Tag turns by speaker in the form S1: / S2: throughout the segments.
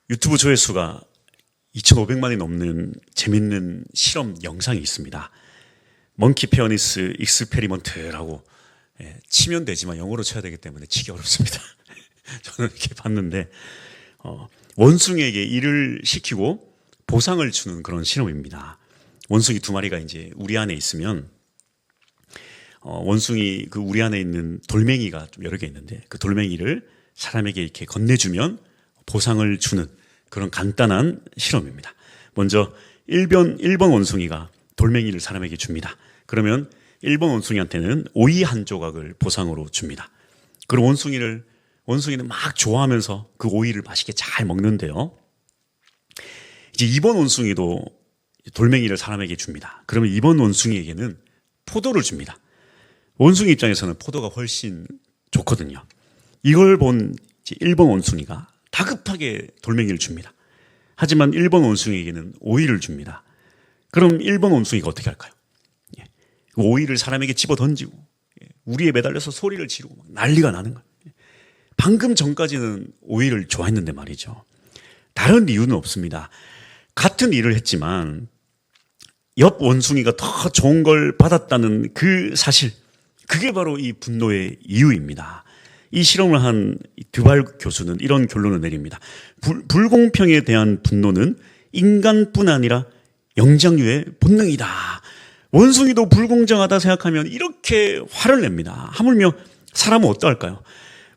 S1: 유튜브 조회수가 2,500만이 넘는 재밌는 실험 영상이 있습니다. 먼키 페어니스 익스페리먼트라고 치면 되지만 영어로 쳐야 되기 때문에 치기 어렵습니다. 저는 이렇게 봤는데 원숭이에게 일을 시키고 보상을 주는 그런 실험입니다. 원숭이 두 마리가 이제 우리 안에 있으면 원숭이 그 우리 안에 있는 돌멩이가 좀 여러 개 있는데 그 돌멩이를 사람에게 이렇게 건네주면 보상을 주는 그런 간단한 실험입니다. 먼저 1번 원숭이가 돌멩이를 사람에게 줍니다. 그러면 1번 원숭이한테는 오이 한 조각을 보상으로 줍니다. 그리고 원숭이는 막 좋아하면서 그 오이를 맛있게 잘 먹는데요. 이제 2번 원숭이도 돌멩이를 사람에게 줍니다. 그러면 2번 원숭이에게는 포도를 줍니다. 원숭이 입장에서는 포도가 훨씬 좋거든요. 이걸 본 1번 원숭이가 다급하게 돌멩이를 줍니다. 하지만 1번 원숭이에게는 오이를 줍니다. 그럼 1번 원숭이가 어떻게 할까요? 오이를 사람에게 집어 던지고 우리에 매달려서 소리를 지르고 막 난리가 나는 거예요. 방금 전까지는 오이를 좋아했는데 말이죠. 다른 이유는 없습니다. 같은 일을 했지만 옆 원숭이가 더 좋은 걸 받았다는 그 사실, 그게 바로 이 분노의 이유입니다. 이 실험을 한 드발 교수는 이런 결론을 내립니다. 불공평에 대한 분노는 인간뿐 아니라 영장류의 본능이다. 원숭이도 불공정하다 생각하면 이렇게 화를 냅니다. 하물며 사람은 어떠할까요?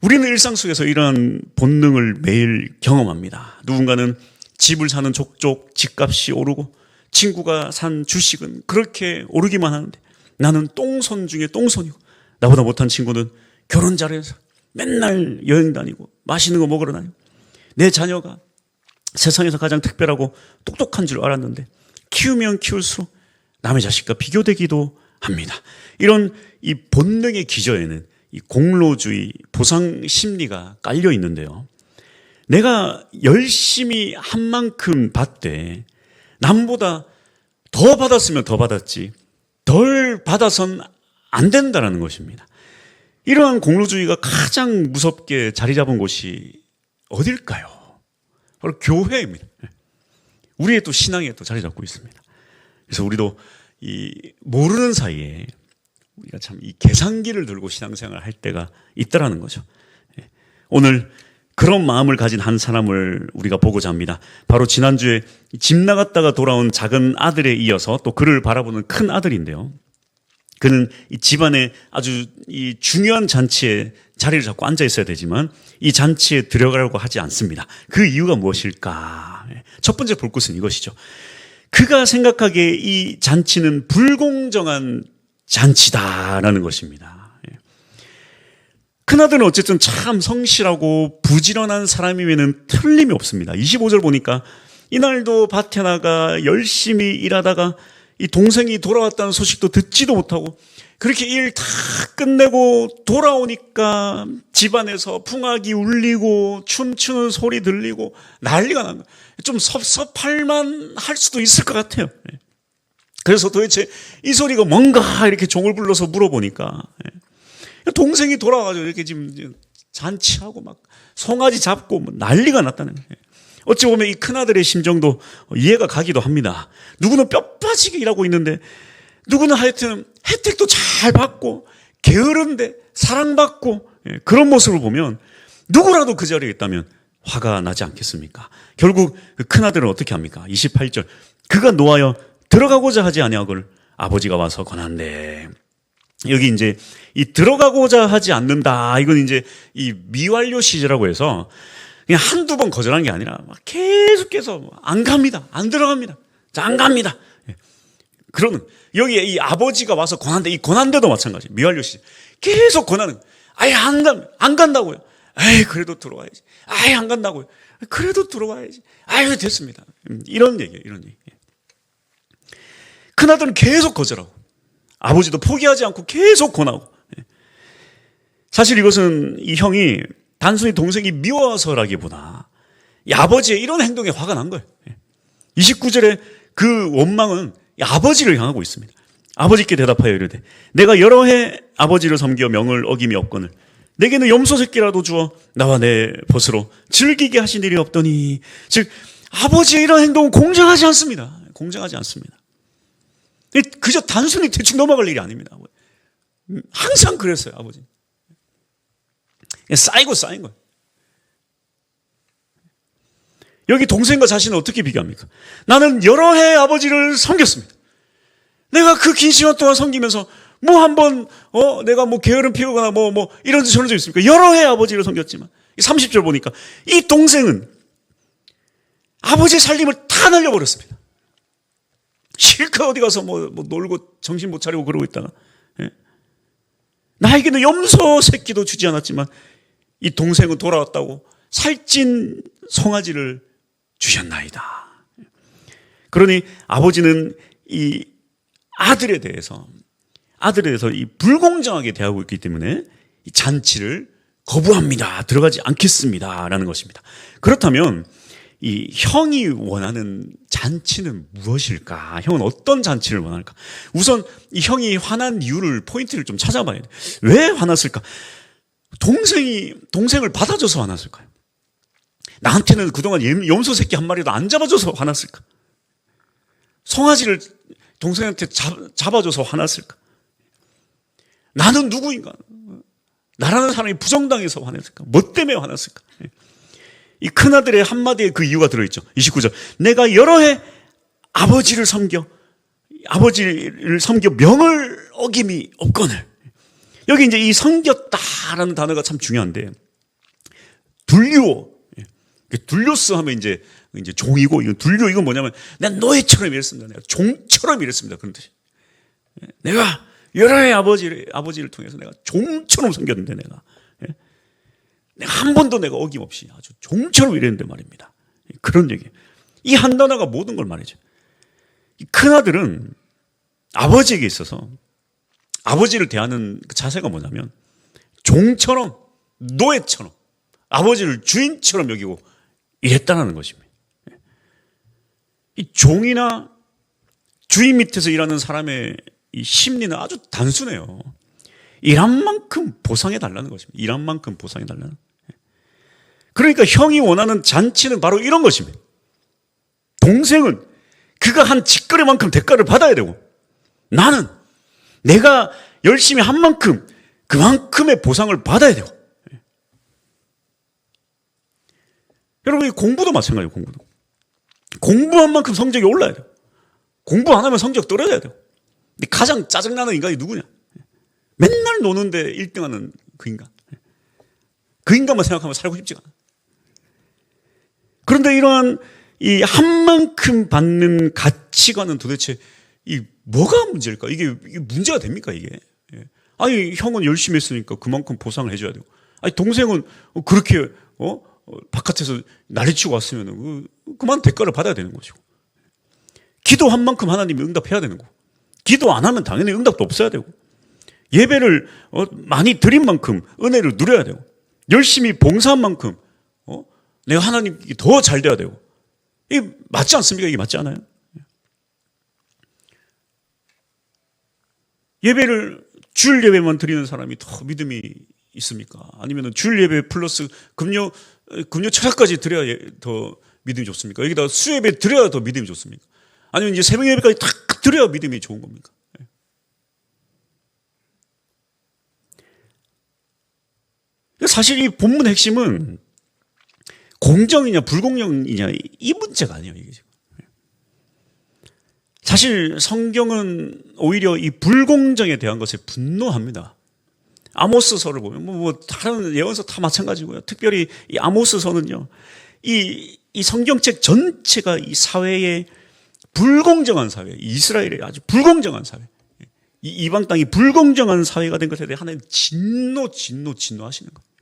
S1: 우리는 일상 속에서 이러한 본능을 매일 경험합니다. 누군가는 집을 사는 족족 집값이 오르고 친구가 산 주식은 그렇게 오르기만 하는데 나는 똥손 중에 똥손이고 나보다 못한 친구는 결혼 잘해서 맨날 여행 다니고 맛있는 거 먹으러 다니고 내 자녀가 세상에서 가장 특별하고 똑똑한 줄 알았는데 키우면 키울수록 남의 자식과 비교되기도 합니다. 이런 이 본능의 기저에는 이 공로주의, 보상 심리가 깔려 있는데요. 내가 열심히 한 만큼 받되 남보다 더 받았으면 더 받았지 덜 받아선 안 된다는 것입니다. 이러한 공로주의가 가장 무섭게 자리 잡은 곳이 어딜까요? 바로 교회입니다. 우리의 또 신앙에 또 자리 잡고 있습니다. 그래서 우리도 이 모르는 사이에 우리가 참 이 계산기를 들고 신앙생활을 할 때가 있다라는 거죠. 오늘 그런 마음을 가진 한 사람을 우리가 보고자 합니다. 바로 지난주에 집 나갔다가 돌아온 작은 아들에 이어서 또 그를 바라보는 큰 아들인데요. 그는 이 집안에 아주 이 중요한 잔치에 자리를 잡고 앉아 있어야 되지만 이 잔치에 들어가려고 하지 않습니다. 그 이유가 무엇일까? 첫 번째 볼 것은 이것이죠. 그가 생각하기에 이 잔치는 불공정한 잔치다라는 것입니다. 큰아들은 어쨌든 참 성실하고 부지런한 사람이면 틀림이 없습니다. 25절 보니까 이날도 밭에 나가 열심히 일하다가 이 동생이 돌아왔다는 소식도 듣지도 못하고 그렇게 일 다 끝내고 돌아오니까 집안에서 풍악이 울리고 춤추는 소리 들리고 난리가 난 거예요. 좀 섭섭할만 할 수도 있을 것 같아요. 그래서 도대체 이 소리가 뭔가 이렇게 종을 불러서 물어보니까 동생이 돌아와가지고 이렇게 지금 잔치하고 막 송아지 잡고 뭐 난리가 났다는 거예요. 어찌 보면 이 큰아들의 심정도 이해가 가기도 합니다. 누구는 뼈 빠지게 일하고 있는데 누구는 하여튼 혜택도 잘 받고 게으른데 사랑받고 그런 모습을 보면 누구라도 그 자리에 있다면 화가 나지 않겠습니까? 결국 그 큰아들은 어떻게 합니까? 28절 그가 노하여 들어가고자 하지 아니하거늘 아버지가 와서 권한대. 여기 이제 이 들어가고자 하지 않는다. 이건 이제 이 미완료 시제라고 해서 그냥 한두 번 거절한 게 아니라 막 계속해서 안 갑니다. 안 들어갑니다. 안 갑니다. 그러는 여기에 이 아버지가 와서 권한대. 이 권한대도 마찬가지. 미완료 시제. 계속 권하는. 아예 안 간다고요. 아이 그래도 들어와야지. 아예 안 간다고요. 그래도 들어와야지. 아유 됐습니다. 이런 얘기예요. 이런 얘기. 큰아들은 계속 거절하고 아버지도 포기하지 않고 계속 권하고. 사실 이것은 이 형이 단순히 동생이 미워서라기보다 이 아버지의 이런 행동에 화가 난 거예요. 29절에 그 원망은 아버지를 향하고 있습니다. 아버지께 대답하여 이르되 내가 여러 해 아버지를 섬겨 명을 어김이 없거늘 내게는 염소 새끼라도 주어 나와 내 벗으로 즐기게 하신 일이 없더니. 즉 아버지의 이런 행동은 공정하지 않습니다. 공정하지 않습니다. 그저 단순히 대충 넘어갈 일이 아닙니다. 항상 그랬어요, 아버지. 쌓이고 쌓인 거예요. 여기 동생과 자신을 어떻게 비교합니까? 나는 여러 해 아버지를 섬겼습니다. 내가 그 긴 시간 동안 섬기면서 뭐 한번 내가 뭐 게으름 피우거나 뭐 이런 저런 적 있습니까? 여러 해 아버지를 섬겼지만 30절 보니까 이 동생은 아버지의 살림을 다 날려버렸습니다. 실컷 어디 가서 뭐 놀고 정신 못 차리고 그러고 있다가, 예? 나에게는 염소 새끼도 주지 않았지만 이 동생은 돌아왔다고 살찐 송아지를 주셨나이다. 그러니 아버지는 이 아들에 대해서 이 불공정하게 대하고 있기 때문에 이 잔치를 거부합니다. 들어가지 않겠습니다. 라는 것입니다. 그렇다면 이 형이 원하는 잔치는 무엇일까? 형은 어떤 잔치를 원할까? 우선 이 형이 화난 이유를, 포인트를 좀 찾아봐야 돼. 왜 화났을까? 동생을 받아줘서 화났을까요? 나한테는 그동안 염소 새끼 한 마리도 안 잡아줘서 화났을까? 송아지를 동생한테 잡아줘서 화났을까? 나는 누구인가? 나라는 사람이 부정당해서 화냈을까? 뭐 때문에 화났을까? 이 큰아들의 한마디에 그 이유가 들어있죠. 29절. 내가 여러 해 아버지를 섬겨 명을 어김이 없거늘. 여기 이제 이 섬겼다라는 단어가 참 중요한데, 둘리오스 하면 이제 종이고, 이건 뭐냐면, 난 노예처럼 일했습니다. 내가 종처럼 일했습니다. 그런 뜻이. 내가 여러 해 아버지를 통해서 내가 종처럼 섬겼는데, 내가 한 번도 내가 어김없이 아주 종처럼 일했는데 말입니다. 그런 얘기. 이 한 단어가 모든 걸 말이죠. 이 큰아들은 아버지에게 있어서 아버지를 대하는 그 자세가 뭐냐면, 종처럼, 노예처럼, 아버지를 주인처럼 여기고 이랬다는 것입니다. 이 종이나 주인 밑에서 일하는 사람의 이 심리는 아주 단순해요. 일한 만큼 보상해달라는 것입니다. 일한 만큼 보상해달라는. 그러니까 형이 원하는 잔치는 바로 이런 것입니다. 동생은 그가 한 짓거리만큼 대가를 받아야 되고, 나는 내가 열심히 한 만큼 그만큼의 보상을 받아야 되고. 여러분, 공부도 마찬가지예요. 공부한 만큼 성적이 올라야 돼요. 공부 안 하면 성적 떨어져야 돼요. 근데 가장 짜증나는 인간이 누구냐? 맨날 노는데 1등하는 그 인간. 그 인간만 생각하면 살고 싶지가 않아. 그런데 이러한 이 한 만큼 받는 가치관은 도대체 이 뭐가 문제일까? 이게 문제가 됩니까, 이게? 아니, 형은 열심히 했으니까 그만큼 보상을 해줘야 되고, 아니, 동생은 그렇게 바깥에서 난리치고 왔으면 그만 대가를 받아야 되는 것이고, 기도한 만큼 하나님이 응답해야 되는 거고, 기도 안 하면 당연히 응답도 없어야 되고, 예배를 많이 드린 만큼 은혜를 누려야 되고, 열심히 봉사한 만큼 내가 하나님께 더 잘 돼야 되고. 이게 맞지 않습니까? 이게 맞지 않아요? 예배를 주일 예배만 드리는 사람이 더 믿음이 있습니까? 아니면 주일 예배 플러스 금요 철학까지 드려야 더 믿음이 좋습니까? 여기다 수예배 드려야 더 믿음이 좋습니까? 아니면 이제 새벽 예배까지 딱 드려야 믿음이 좋은 겁니까? 사실 이 본문 핵심은 공정이냐 불공정이냐 이 문제가 아니에요, 이게 지금. 사실 성경은 오히려 이 불공정에 대한 것에 분노합니다. 아모스서를 보면 뭐 다른 예언서 다 마찬가지고요. 특별히 이 아모스서는요, 이 성경책 전체가 이 사회의 불공정한 사회, 이스라엘의 아주 불공정한 사회, 이 이방 땅이 불공정한 사회가 된 것에 대해 하나님 진노하시는 거예요.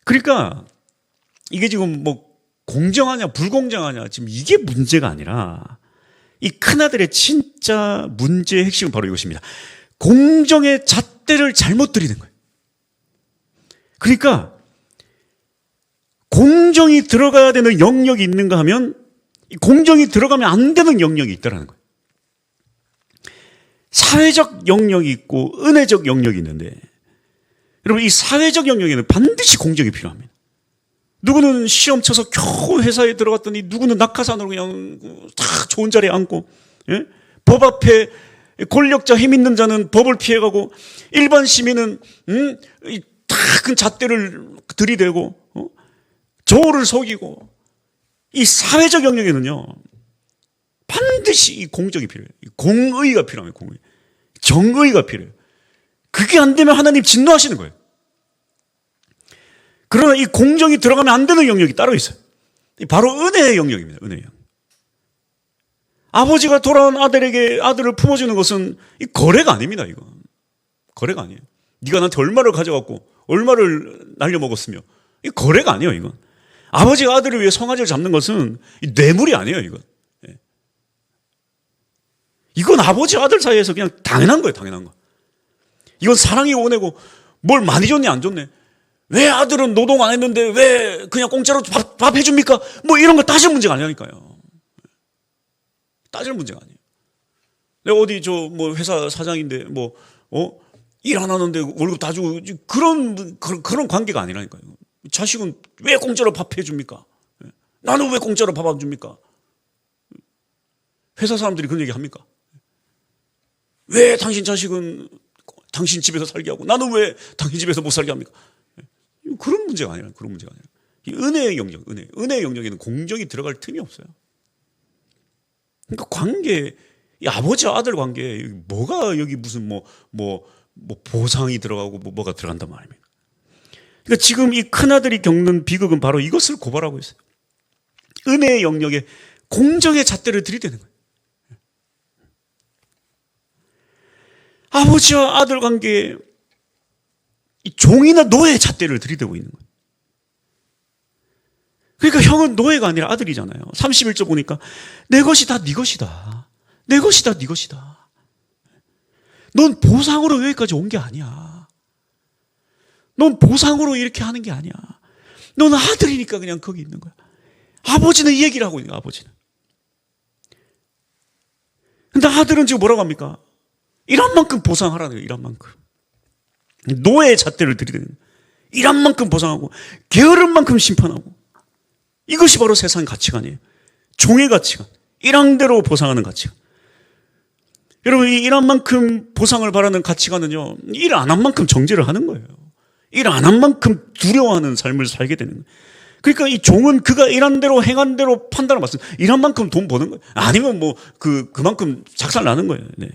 S1: 그러니까 이게 지금 뭐 공정하냐 불공정하냐 지금 이게 문제가 아니라, 이 큰아들의 진짜 문제의 핵심은 바로 이것입니다. 공정의 잣대를 잘못 들이는 거예요. 그러니까 공정이 들어가야 되는 영역이 있는가 하면 공정이 들어가면 안 되는 영역이 있다는 거예요. 사회적 영역이 있고 은혜적 영역이 있는데, 여러분, 이 사회적 영역에는 반드시 공정이 필요합니다. 누구는 시험 쳐서 겨우 회사에 들어갔더니 누구는 낙하산으로 그냥 다 좋은 자리에 앉고, 예? 법 앞에 권력자 힘 있는 자는 법을 피해가고 일반 시민은 다 큰 잣대를 들이대고 저울을 속이고, 이 사회적 영역에는요 반드시 이 공정이 필요해요. 공의가 필요해요. 공의, 정의가 필요해요. 그게 안 되면 하나님 진노하시는 거예요. 그러나 이 공정이 들어가면 안 되는 영역이 따로 있어요. 바로 은혜의 영역입니다. 은혜의 영역. 아버지가 돌아온 아들에게 아들을 품어주는 것은 이 거래가 아닙니다. 이거 거래가 아니에요. 네가 나한테 얼마를 가져갔고 얼마를 날려먹었으며, 이 거래가 아니에요. 이건 아버지가 아들을 위해 송아지를 잡는 것은 이 뇌물이 아니에요. 이건 이건 아버지 아들 사이에서 그냥 당연한 거예요. 당연한 거. 이건 사랑이 원하고 뭘 많이 줬네 안 줬네, 왜 아들은 노동 안 했는데 왜 그냥 공짜로 밥 해줍니까? 뭐 이런 거 따질 문제가 아니라니까요. 따질 문제가 아니에요. 내가 어디 뭐 회사 사장인데 일 안 하는데 월급 다 주고 그런 관계가 아니라니까요. 자식은 왜 공짜로 밥 해줍니까? 나는 왜 공짜로 밥 안 줍니까? 회사 사람들이 그런 얘기 합니까? 왜 당신 자식은 당신 집에서 살게 하고 나는 왜 당신 집에서 못 살게 합니까? 그런 문제가 아니라, 그런 문제가 아니라. 이 은혜의 영역, 은혜의 영역에는 공정이 들어갈 틈이 없어요. 그러니까 관계, 이 아버지와 아들 관계, 뭐가 여기 무슨 보상이 들어가고 뭐가 들어간단 말입니까? 그러니까 지금 이 큰아들이 겪는 비극은 바로 이것을 고발하고 있어요. 은혜의 영역에 공정의 잣대를 들이대는 거예요. 아버지와 아들 관계에 이 종이나 노예의 잣대를 들이대고 있는 거예요. 그러니까 형은 노예가 아니라 아들이잖아요. 31절 보니까 내 것이 다 네 것이다. 내 것이 다 네 것이다. 넌 보상으로 여기까지 온 게 아니야. 넌 보상으로 이렇게 하는 게 아니야. 넌 아들이니까 그냥 거기 있는 거야. 아버지는 이 얘기를 하고 있는 거야. 아버지는. 근데 아들은 지금 뭐라고 합니까? 일한 만큼 보상하라는 거예요. 일한 만큼. 노예의 잣대를 들이대는 거예요. 일한 만큼 보상하고 게으른 만큼 심판하고. 이것이 바로 세상 가치관이에요. 종의 가치관. 일항대로 보상하는 가치관. 여러분, 이 일한 만큼 보상을 바라는 가치관은요, 일 안 한 만큼 정죄를 하는 거예요. 일 안 한 만큼 두려워하는 삶을 살게 되는 거예요. 그러니까 이 종은 그가 일한 대로 행한 대로 판단을 받습니다. 일한 만큼 돈 버는 거예요. 아니면 그만큼 작살 나는 거예요. 네.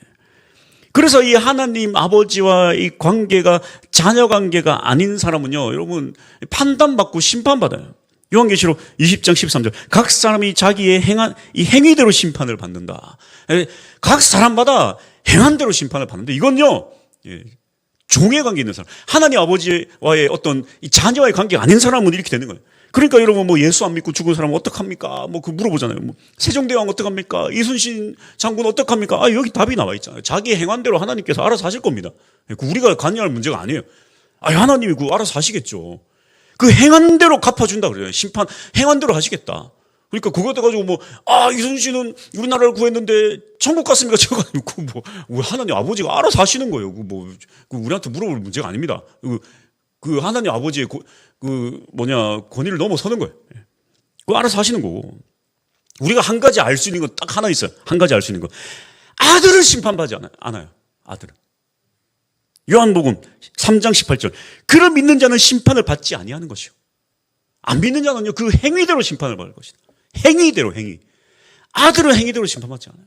S1: 그래서 이 하나님 아버지와 이 관계가 자녀 관계가 아닌 사람은요, 여러분, 판단받고 심판받아요. 요한계시록 20장 13절. 각 사람이 자기의 행한 이 행위대로 심판을 받는다. 각 사람마다 행한 대로 심판을 받는데, 이건요, 종의 관계 있는 사람, 하나님 아버지와의 어떤 이 자녀와의 관계가 아닌 사람은 이렇게 되는 거예요. 그러니까 여러분, 예수 안 믿고 죽은 사람은 어떡합니까? 물어보잖아요. 세종대왕 어떡합니까? 이순신 장군 어떡합니까? 여기 답이 나와 있잖아요. 자기 행한대로 하나님께서 알아서 하실 겁니다. 우리가 관여할 문제가 아니에요. 하나님이 알아서 하시겠죠. 그 행한 대로 갚아준다 그래요. 심판, 행한 대로 하시겠다. 그러니까 그거 가지고 이순신은 우리나라를 구했는데 천국 갔습니까? 제가 하나님 아버지가 알아서 하시는 거예요. 우리한테 물어볼 문제가 아닙니다. 하나님 아버지의 권위를 넘어서는 거예요. 그거 알아서 하시는 거고. 우리가 한 가지 알 수 있는 건 딱 하나 있어요. 한 가지 알 수 있는 거. 아들은 심판받지 않아요. 아들은. 요한복음 3장 18절. 그를 믿는 자는 심판을 받지 아니하는 것이요. 안 믿는 자는요, 그 행위대로 심판을 받을 것이다. 행위대로, 행위. 아들은 행위대로 심판받지 않아요.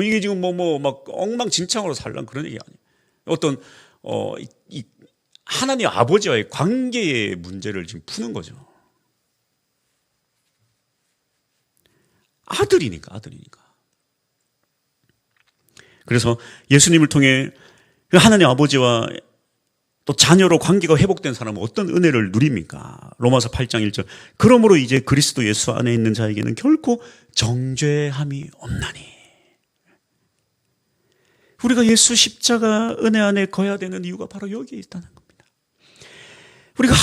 S1: 이게 지금 막 엉망진창으로 살란 그런 얘기 아니에요. 어떤, 이 하나님 아버지와의 관계의 문제를 지금 푸는 거죠. 아들이니까. 그래서 예수님을 통해 하나님 아버지와 또 자녀로 관계가 회복된 사람은 어떤 은혜를 누립니까? 로마서 8장 1절. 그러므로 이제 그리스도 예수 안에 있는 자에게는 결코 정죄함이 없나니. 우리가 예수 십자가 은혜 안에 거야 되는 이유가 바로 여기에 있다는 겁니다. 우리가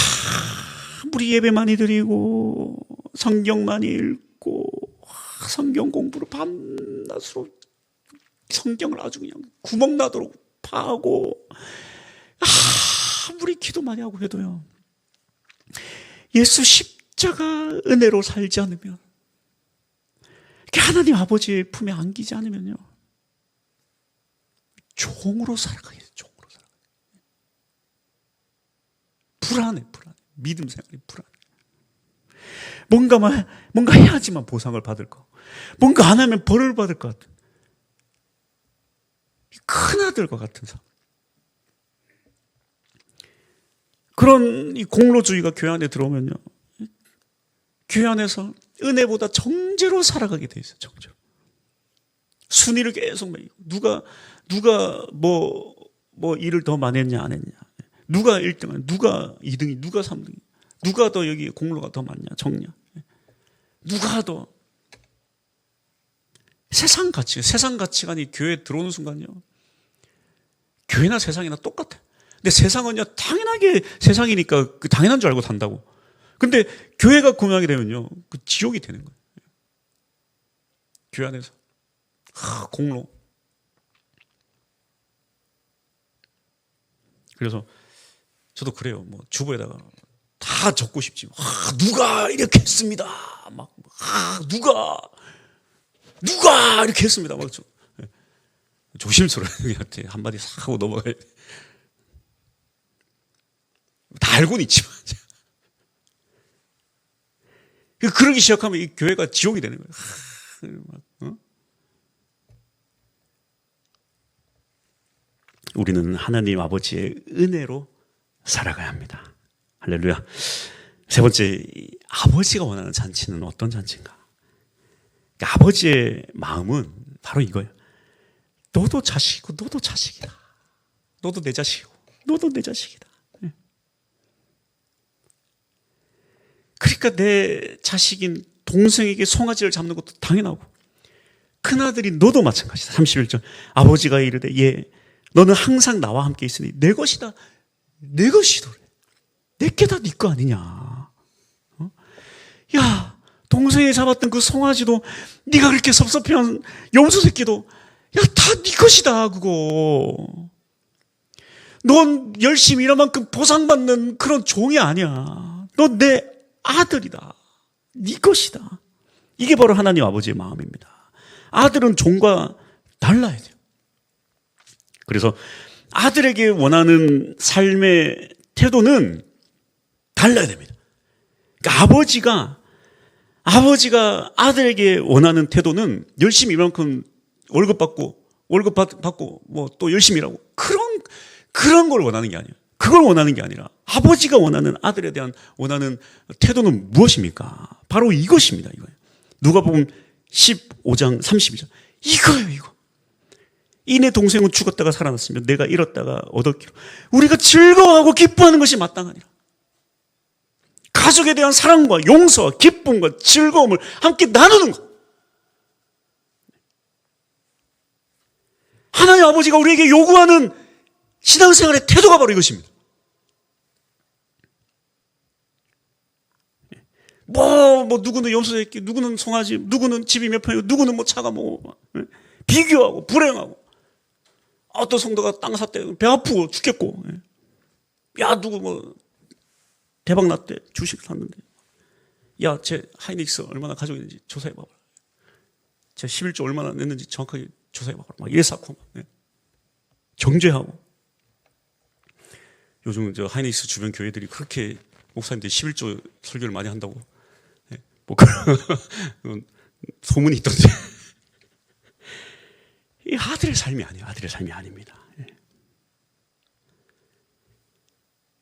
S1: 아무리 예배 많이 드리고 성경 많이 읽고 성경 공부로 밤낮으로 성경을 아주 그냥 구멍나도록 파고 아무리 기도 많이 하고 해도요, 예수 십자가 은혜로 살지 않으면, 하나님 아버지의 품에 안기지 않으면요, 종으로 살아가게 돼요. 종으로 살아가게 돼요. 불안해. 믿음 생활이 불안해. 뭔가 해야지만 보상을 받을 거, 뭔가 안 하면 벌을 받을 것 같은 큰 아들과 같은 삶. 그런 이 공로주의가 교회 안에 들어오면요, 교회 안에서 은혜보다 정죄로 살아가게 돼 있어요. 정죄로. 순위를 계속 매기고, 누가 뭐 일을 더 많이 했냐 안 했냐, 누가 1등이냐, 누가 2등이, 누가 3등이, 누가 더 여기 공로가 더 많냐 적냐, 누가 더 세상 가치관이 교회에 들어오는 순간요, 교회나 세상이나 똑같아. 근데 세상은요, 당연하게 세상이니까 그 당연한 줄 알고 산다고. 근데 교회가 구명하게 되면요, 그 지옥이 되는 거예요. 교회 안에서 공로. 그래서 저도 그래요. 뭐 주보에다가 다 적고 싶지. 누가 이렇게 했습니다. 누가 이렇게 했습니다. 조심스러워요. 한마디 싹 하고 넘어가야 돼. 다 알고는 있지만. 그러기 시작하면 이 교회가 지옥이 되는 거예요. 우리는 하나님 아버지의 은혜로 살아가야 합니다. 할렐루야. 세 번째, 아버지가 원하는 잔치는 어떤 잔치인가? 그러니까 아버지의 마음은 바로 이거예요. 너도 자식이고 너도 자식이다. 너도 내 자식이고 너도 내 자식이다. 그러니까 내 자식인 동생에게 송아지를 잡는 것도 당연하고, 큰아들이 너도 마찬가지다. 31절. 아버지가 이르되 예, 너는 항상 나와 함께 있으니 내 것이다. 내 것이더래. 내게 다 네 거 아니냐. 야, 동생이 잡았던 그 송아지도, 네가 그렇게 섭섭해한 염소 새끼도, 야, 다 네 것이다. 그거. 넌 열심히 일한 만큼 보상받는 그런 종이 아니야. 너 내 아들이다. 네 것이다. 이게 바로 하나님 아버지의 마음입니다. 아들은 종과 달라야 돼요. 그래서 아들에게 원하는 삶의 태도는 달라야 됩니다. 그러니까 아버지가 아들에게 원하는 태도는 열심히 이만큼 월급 받고 뭐 또 열심히 일하고 그런 걸 원하는 게 아니에요. 그걸 원하는 게 아니라 아버지가 원하는 아들에 대한 원하는 태도는 무엇입니까? 바로 이것입니다. 이거예요. 누가복음 15장 32절. 이거예요, 이거. 이내 동생은 죽었다가 살아났으며 내가 잃었다가 얻었기로. 우리가 즐거워하고 기뻐하는 것이 마땅하니라. 가족에 대한 사랑과 용서와 기쁨과 즐거움을 함께 나누는 것. 하나님 아버지가 우리에게 요구하는 신앙생활의 태도가 바로 이것입니다. 누구는 염소새끼, 누구는 송아지, 누구는 집이 몇 평이고, 누구는 뭐 차가 비교하고, 불행하고. 어떤 성도가 땅 샀대. 배 아프고 죽겠고. 야, 누구 대박 났대. 주식 샀는데. 야, 제 하이닉스 얼마나 가지고 있는지 조사해봐봐. 제 11조 얼마나 냈는지 정확하게 조사해봐봐. 막 이래 쌓고. 경제하고. 요즘 하이닉스 주변 교회들이 그렇게 목사님들이 11조 설교를 많이 한다고. 뭐 그런 소문이 있던데. 이 아들의 삶이 아니에요. 아들의 삶이 아닙니다.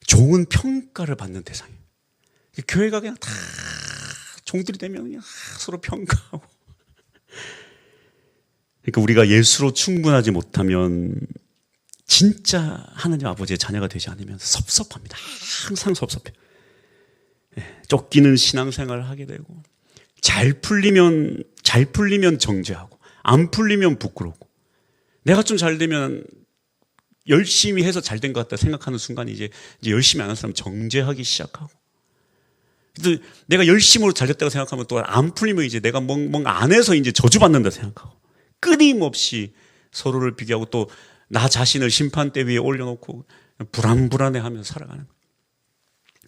S1: 좋은 평가를 받는 대상이에요. 교회가 그냥 다 종들이 되면 그냥 서로 평가하고. 그러니까 우리가 예수로 충분하지 못하면 진짜 하나님 아버지의 자녀가 되지 않으면 섭섭합니다. 항상 섭섭해요. 쫓기는 신앙생활을 하게 되고, 잘 풀리면 정죄하고, 안 풀리면 부끄럽고, 내가 좀 잘 되면 열심히 해서 잘 된 것 같다 생각하는 순간에 이제 열심히 안 한 사람 정죄하기 시작하고, 그래서 내가 열심으로 잘 됐다고 생각하면 또 안 풀리면 이제 내가 뭔가 안 해서 이제 저주받는다 생각하고, 끊임없이 서로를 비교하고 또 나 자신을 심판대 위에 올려놓고 불안불안해하면서 살아가는 거예요.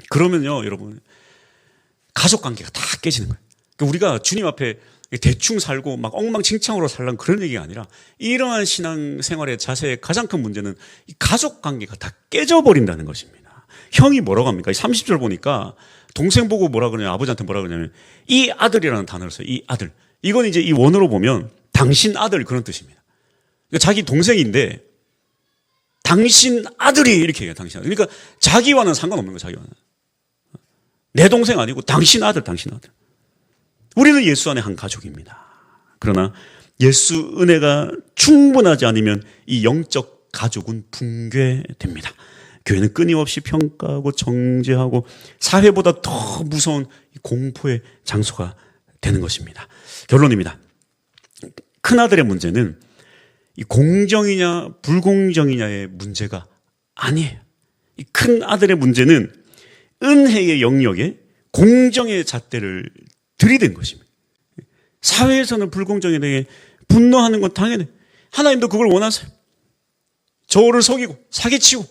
S1: 그러면요, 여러분, 가족 관계가 다 깨지는 거예요. 그러니까 우리가 주님 앞에 대충 살고 막 엉망진창으로 살라는 그런 얘기가 아니라, 이러한 신앙생활의 자세의 가장 큰 문제는 이 가족 관계가 다 깨져버린다는 것입니다. 형이 뭐라고 합니까? 30절 보니까 동생 보고 뭐라 그러냐면, 아버지한테 뭐라 그러냐면 이 아들이라는 단어를 써요. 이 아들. 이건 이제 이 원어로 보면 당신 아들, 그런 뜻입니다. 그러니까 자기 동생인데 당신 아들이, 이렇게 얘기해요. 당신 아들. 그러니까 자기와는 상관없는 거예요. 자기와는. 내 동생 아니고 당신 아들, 당신 아들. 우리는 예수 안에 한 가족입니다. 그러나 예수 은혜가 충분하지 않으면 이 영적 가족은 붕괴됩니다. 교회는 끊임없이 평가하고 정죄하고 사회보다 더 무서운 공포의 장소가 되는 것입니다. 결론입니다. 큰아들의 문제는 이 공정이냐 불공정이냐의 문제가 아니에요. 이 큰아들의 문제는 은혜의 영역에 공정의 잣대를 들이댄 것입니다. 사회에서는 불공정에 대해 분노하는 건 당연해. 하나님도 그걸 원하세요. 저를 속이고 사기치고.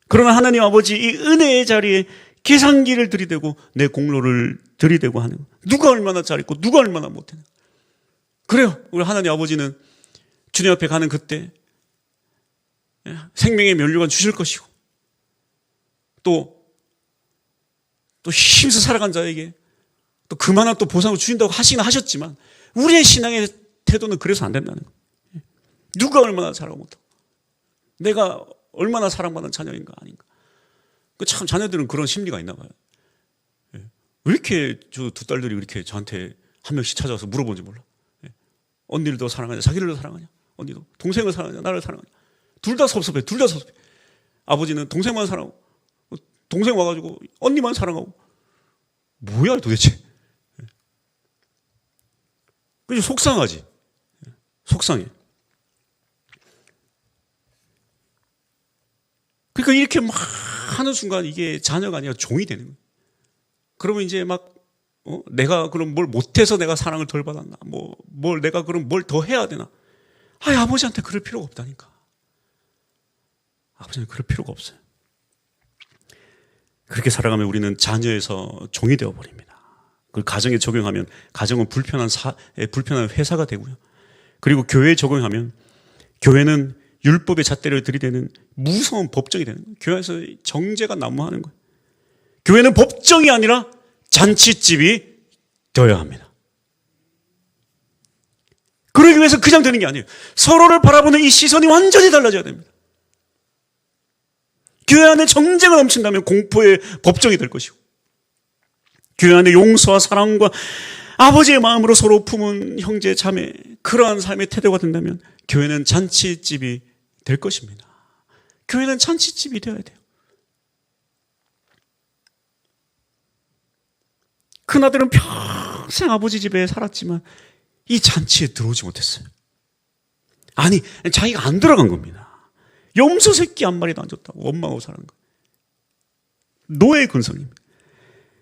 S1: 그러나 하나님 아버지 이 은혜의 자리에 계산기를 들이대고 내 공로를 들이대고 하는 거. 누가 얼마나 잘했고 누가 얼마나 못했나. 그래요. 우리 하나님 아버지는 주님 앞에 가는 그때 생명의 면류관 주실 것이고, 또 힘써 살아간 자에게 또 그만한 또 보상을 주신다고 하시긴 하셨지만, 우리의 신앙의 태도는 그래서 안 된다는 거예요. 누가 얼마나 잘하고 못하고 내가 얼마나 사랑받는 자녀인가 아닌가. 참 자녀들은 그런 심리가 있나 봐요. 왜 이렇게 저 두 딸들이 이렇게 저한테 한 명씩 찾아와서 물어보는지 몰라. 언니를 더 사랑하냐, 자기를 더 사랑하냐, 언니도 동생을 사랑하냐, 나를 사랑하냐. 둘 다 섭섭해. 둘 다 섭섭해. 아버지는 동생만 사랑하고, 동생 와가지고 언니만 사랑하고. 뭐야 도대체. 그죠? 속상하지. 속상해. 그러니까 이렇게 막 하는 순간 이게 자녀가 아니라 종이 되는 거예요. 그러면 이제 막 내가 그럼 뭘 못해서 내가 사랑을 덜 받았나? 뭘 내가 그럼 뭘 더 해야 되나? 아버지한테 그럴 필요가 없다니까. 아버지는 그럴 필요가 없어요. 그렇게 살아가면 우리는 자녀에서 종이 되어버립니다. 그걸 가정에 적용하면 가정은 불편한 회사가 되고요. 그리고 교회에 적용하면 교회는 율법의 잣대를 들이대는 무서운 법정이 되는 거예요. 교회에서 정죄가 난무하는 거예요. 교회는 법정이 아니라 잔치집이 되어야 합니다. 그러기 위해서 그냥 되는 게 아니에요. 서로를 바라보는 이 시선이 완전히 달라져야 됩니다. 교회 안에 정죄가 넘친다면 공포의 법정이 될 것이고, 교회 안에 용서와 사랑과 아버지의 마음으로 서로 품은 형제 자매, 그러한 삶의 태도가 된다면 교회는 잔치집이 될 것입니다. 교회는 잔치집이 되어야 돼요. 큰아들은 평생 아버지 집에 살았지만 이 잔치에 들어오지 못했어요. 아니, 자기가 안 들어간 겁니다. 염소 새끼 한 마리도 안 줬다고 원망하고 사는 거예요. 노예 근성입니다.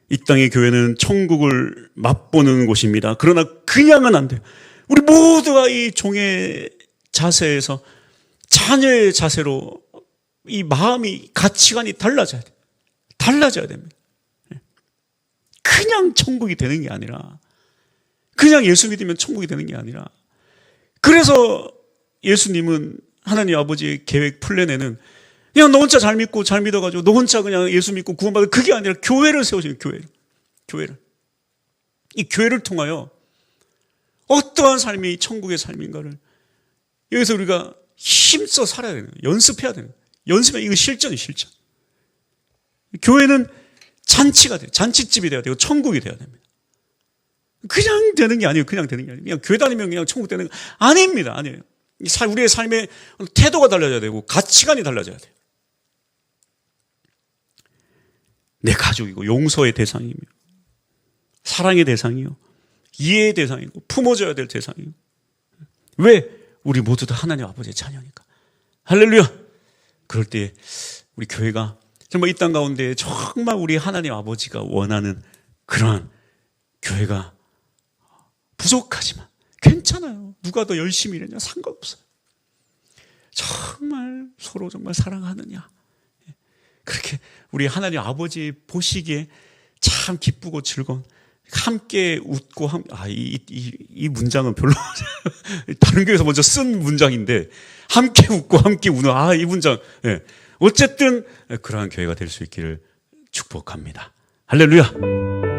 S1: 이 땅의 교회는 천국을 맛보는 곳입니다. 그러나 그냥은 안 돼요. 우리 모두가 이 종의 자세에서 자녀의 자세로 이 마음이, 가치관이 달라져야 돼요. 달라져야 됩니다. 그냥 천국이 되는 게 아니라, 그냥 예수 믿으면 천국이 되는 게 아니라, 그래서 예수님은 하나님 아버지의 계획 플랜에는 그냥 너 혼자 잘 믿고 잘 믿어가지고 너 혼자 그냥 예수 믿고 구원받을, 그게 아니라 교회를 세우시는, 교회를. 이 교회를 통하여 어떠한 삶이 천국의 삶인가를 여기서 우리가 힘써 살아야 되는 거예요. 연습해야 되는 거예요. 연습해. 이거 실전이에요, 실전. 교회는 잔치가 돼요. 잔치집이 돼야 되고 천국이 돼야 됩니다. 그냥 되는 게 아니에요. 그냥 되는 게 아니에요. 그냥 교회 다니면 그냥 천국 되는 거 아닙니다. 아니에요. 우리의 삶의 태도가 달라져야 되고 가치관이 달라져야 돼요. 내 가족이고 용서의 대상이며 사랑의 대상이요, 이해의 대상이고 품어줘야 될 대상이요. 왜? 우리 모두 다 하나님 아버지의 자녀니까. 할렐루야. 그럴 때 우리 교회가 정말 이 땅 가운데 정말 우리 하나님 아버지가 원하는 그러한 교회가 부족하지만 괜찮아요. 누가 더 열심히 일했냐 상관없어요. 정말 서로 정말 사랑하느냐. 그렇게 우리 하나님 아버지 보시기에 참 기쁘고 즐거운, 함께 웃고, 이 문장은 별로, 다른 교회에서 먼저 쓴 문장인데, 함께 웃고 함께 우는, 이 문장. 예. 어쨌든, 그러한 교회가 될 수 있기를 축복합니다. 할렐루야!